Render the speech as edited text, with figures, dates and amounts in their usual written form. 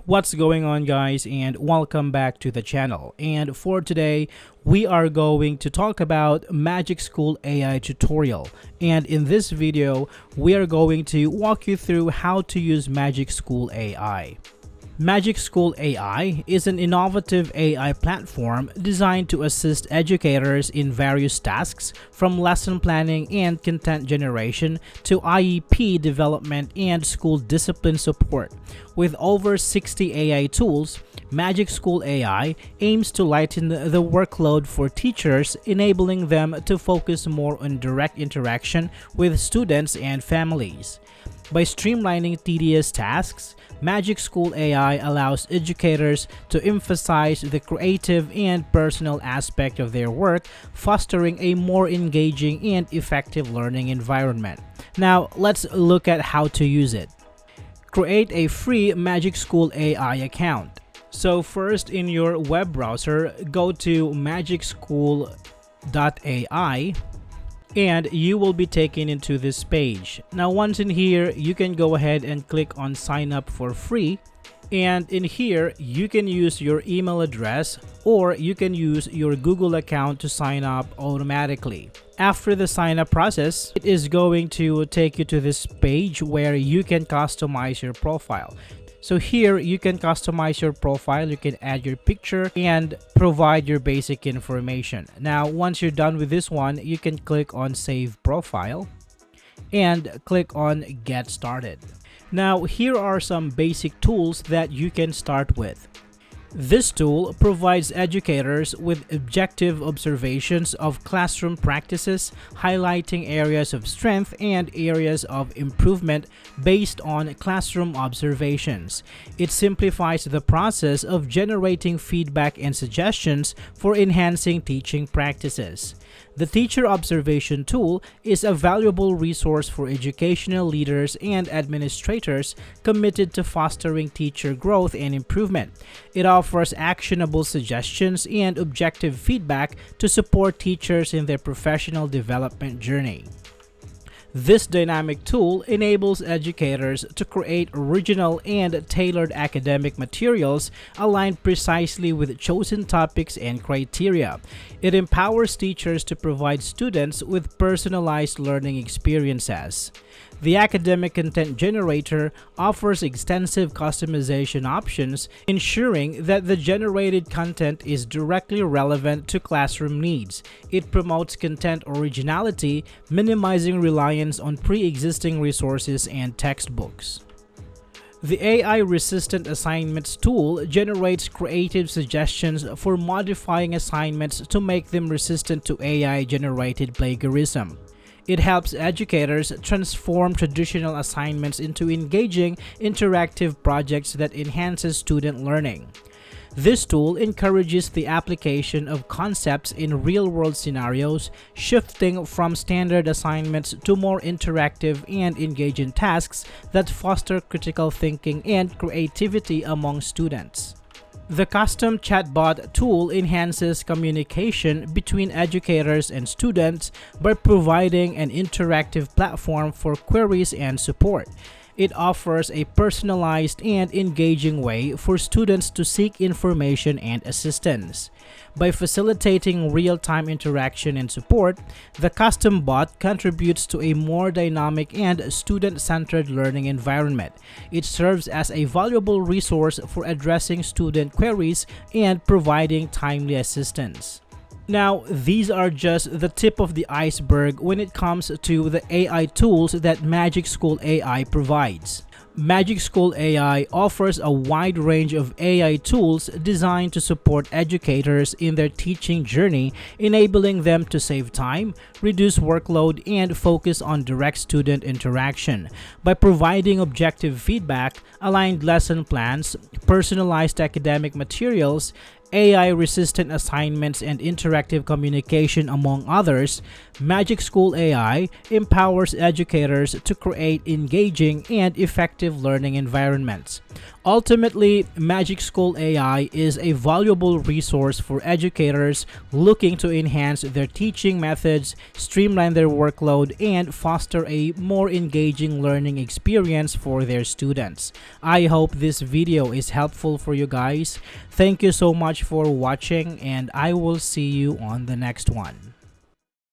What's going on, guys, and welcome back to the channel. And for today, we are going to talk about Magic School AI tutorial. And in this video, we are going to walk you through how to use Magic School AI. Magic School AI is an innovative AI platform designed to assist educators in various tasks, from lesson planning and content generation to IEP development and school discipline support. With over 60 AI tools, Magic School AI aims to lighten the workload for teachers, enabling them to focus more on direct interaction with students and families. By streamlining tedious tasks, Magic School AI allows educators to emphasize the creative and personal aspect of their work, fostering a more engaging and effective learning environment. Now, let's look at how to use it. Create a free Magic School AI account. So first, in your web browser, go to magicschool.ai and you will be taken into this page. Now, once in here, you can go ahead and click on sign up for free. And in here, you can use your email address or you can use your Google account to sign up automatically. After the sign up process, it is going to take you to this page where you can customize your profile. So here you can customize your profile, you can add your picture and provide your basic information. Now, once you're done with this one, you can click on Save Profile and click on Get Started. Now, here are some basic tools that you can start with. This tool provides educators with objective observations of classroom practices, highlighting areas of strength and areas of improvement based on classroom observations. It simplifies the process of generating feedback and suggestions for enhancing teaching practices. The Teacher Observation Tool is a valuable resource for educational leaders and administrators committed to fostering teacher growth and improvement. It offers actionable suggestions and objective feedback to support teachers in their professional development journey. This dynamic tool enables educators to create original and tailored academic materials aligned precisely with chosen topics and criteria. It empowers teachers to provide students with personalized learning experiences. The Academic Content Generator offers extensive customization options, ensuring that the generated content is directly relevant to classroom needs. It promotes content originality, minimizing reliance on pre-existing resources and textbooks. The AI-resistant assignments tool generates creative suggestions for modifying assignments to make them resistant to AI-generated plagiarism. It helps educators transform traditional assignments into engaging, interactive projects that enhances student learning. This tool encourages the application of concepts in real-world scenarios, shifting from standard assignments to more interactive and engaging tasks that foster critical thinking and creativity among students. The custom chatbot tool enhances communication between educators and students by providing an interactive platform for queries and support. It offers a personalized and engaging way for students to seek information and assistance. By facilitating real-time interaction and support, the custom bot contributes to a more dynamic and student-centered learning environment. It serves as a valuable resource for addressing student queries and providing timely assistance. Now, these are just the tip of the iceberg when it comes to the AI tools that Magic School AI provides. Magic School AI offers a wide range of AI tools designed to support educators in their teaching journey, enabling them to save time, reduce workload, and focus on direct student interaction. By providing objective feedback, aligned lesson plans, personalized academic materials, AI-resistant assignments, and interactive communication, among others, Magic School AI empowers educators to create engaging and effective learning environments. Ultimately, Magic School AI is a valuable resource for educators looking to enhance their teaching methods, streamline their workload, and foster a more engaging learning experience for their students. I hope this video is helpful for you guys. Thank you so much for watching, and I will see you on the next one.